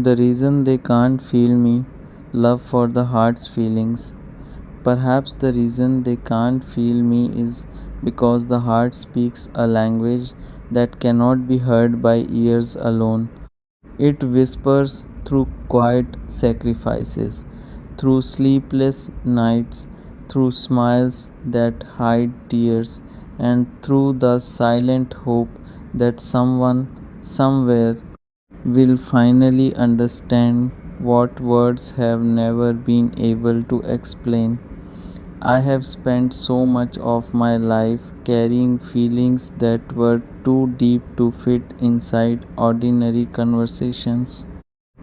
The reason they can't feel me, love for the heart's feelings. Perhaps the reason they can't feel me is because the heart speaks a language that cannot be heard by ears alone. It whispers through quiet sacrifices, through sleepless nights, through smiles that hide tears, and through the silent hope that someone, somewhere, will finally understand what words have never been able to explain. I have spent so much of my life carrying feelings that were too deep to fit inside ordinary conversations.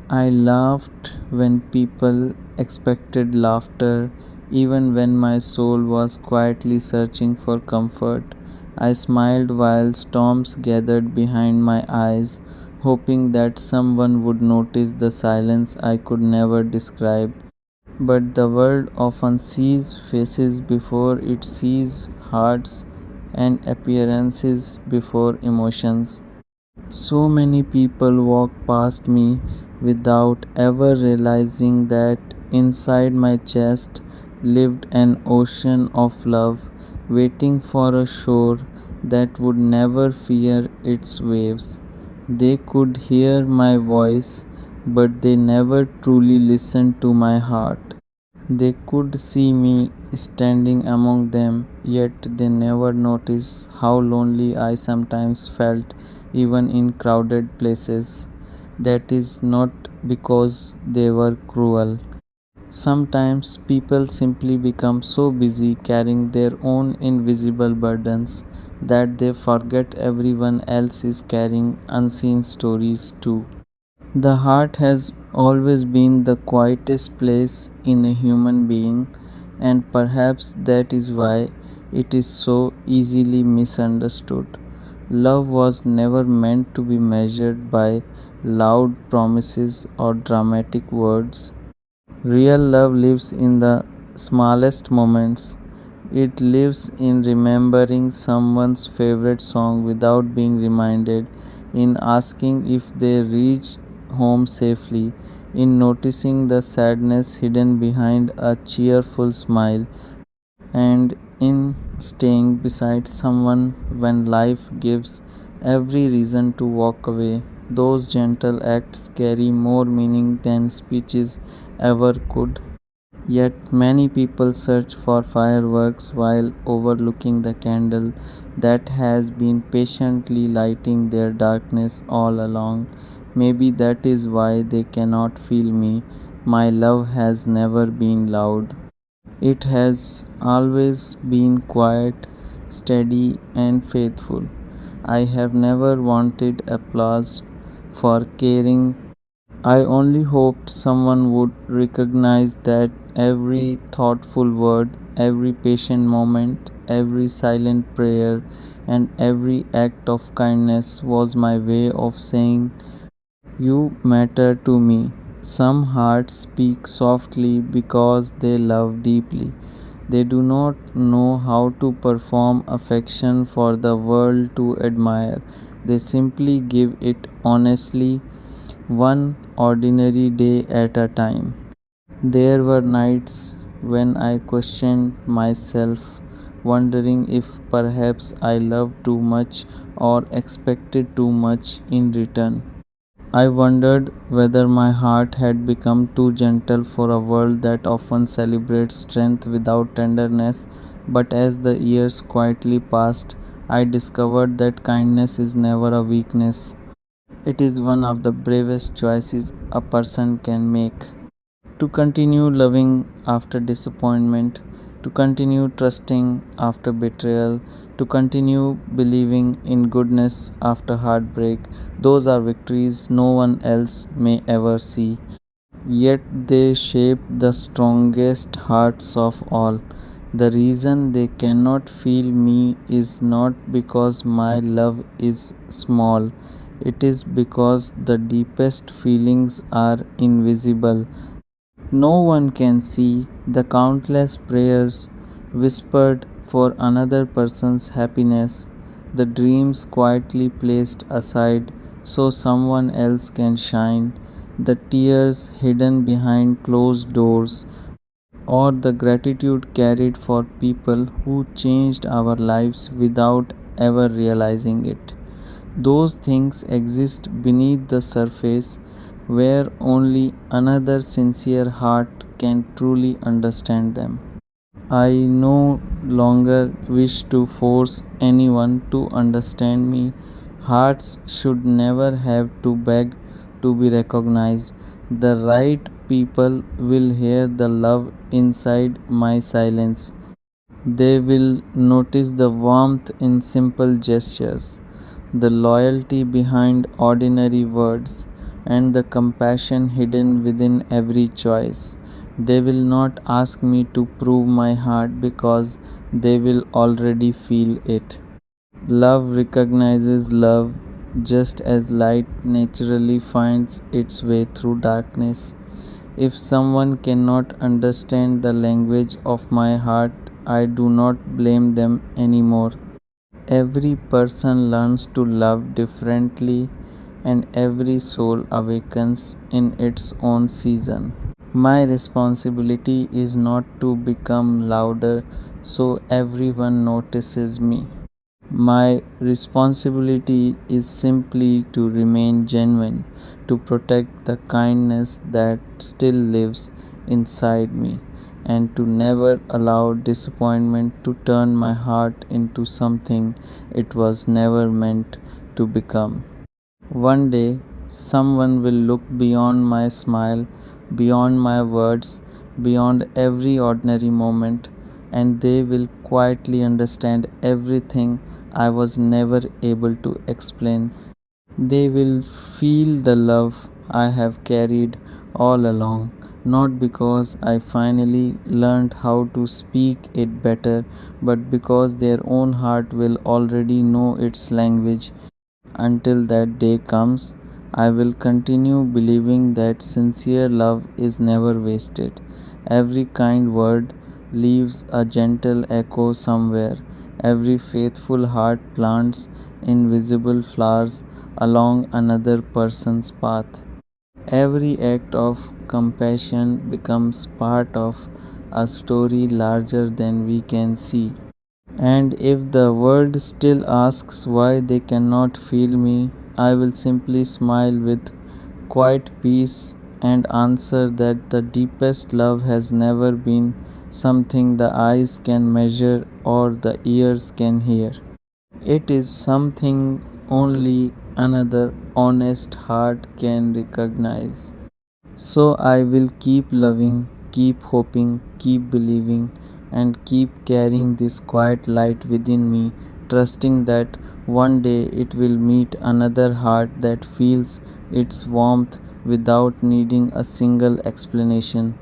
I laughed when people expected laughter, even when my soul was quietly searching for comfort. I smiled while storms gathered behind my eyes, hoping that someone would notice the silence I could never describe. But the world often sees faces before it sees hearts, and appearances before emotions. So many people walk past me without ever realizing that inside my chest lived an ocean of love, waiting for a shore that would never fear its waves. They could hear my voice, but they never truly listened to my heart. They could see me standing among them, yet they never noticed how lonely I sometimes felt, even in crowded places. That is not because they were cruel. Sometimes people simply become so busy carrying their own invisible burdens that they forget everyone else is carrying unseen stories too. The heart has always been the quietest place in a human being, and perhaps that is why it is so easily misunderstood. Love was never meant to be measured by loud promises or dramatic words. Real love lives in the smallest moments. It lives in remembering someone's favorite song without being reminded, in asking if they reached home safely, in noticing the sadness hidden behind a cheerful smile, and in staying beside someone when life gives every reason to walk away. Those gentle acts carry more meaning than speeches ever could. Yet many people search for fireworks while overlooking the candle that has been patiently lighting their darkness all along. Maybe that is why they cannot feel me. My love has never been loud. It has always been quiet, steady, and faithful. I have never wanted applause for caring. I only hoped someone would recognize that every thoughtful word, every patient moment, every silent prayer, and every act of kindness was my way of saying, "You matter to me." Some hearts speak softly because they love deeply. They do not know how to perform affection for the world to admire. They simply give it honestly, one ordinary day at a time. There were nights when I questioned myself, wondering if perhaps I loved too much or expected too much in return. I wondered whether my heart had become too gentle for a world that often celebrates strength without tenderness. But as the years quietly passed, I discovered that kindness is never a weakness. It is one of the bravest choices a person can make. To continue loving after disappointment, to continue trusting after betrayal, to continue believing in goodness after heartbreak, those are victories no one else may ever see. Yet they shape the strongest hearts of all. The reason they cannot feel me is not because my love is small, it is because the deepest feelings are invisible. No one can see the countless prayers whispered for another person's happiness, the dreams quietly placed aside so someone else can shine, the tears hidden behind closed doors, or the gratitude carried for people who changed our lives without ever realizing it. Those things exist beneath the surface where only another sincere heart can truly understand them. I no longer wish to force anyone to understand me. Hearts should never have to beg to be recognized. The right people will hear the love inside my silence. They will notice the warmth in simple gestures, the loyalty behind ordinary words, and the compassion hidden within every choice. They will not ask me to prove my heart because they will already feel it. Love recognizes love just as light naturally finds its way through darkness. If someone cannot understand the language of my heart, I do not blame them anymore. Every person learns to love differently, and every soul awakens in its own season. My responsibility is not to become louder so everyone notices me. My responsibility is simply to remain genuine, to protect the kindness that still lives inside me, and to never allow disappointment to turn my heart into something it was never meant to become. One day, someone will look beyond my smile, beyond my words, beyond every ordinary moment, and they will quietly understand everything I was never able to explain. They will feel the love I have carried all along, not because I finally learned how to speak it better, but because their own heart will already know its language. Until that day comes, I will continue believing that sincere love is never wasted. Every kind word leaves a gentle echo somewhere. Every faithful heart plants invisible flowers along another person's path. Every act of compassion becomes part of a story larger than we can see. And if the world still asks why they cannot feel me, I will simply smile with quiet peace and answer that the deepest love has never been something the eyes can measure or the ears can hear. It is something only another honest heart can recognize. So I will keep loving, keep hoping, keep believing, and keep carrying this quiet light within me, trusting that one day it will meet another heart that feels its warmth without needing a single explanation.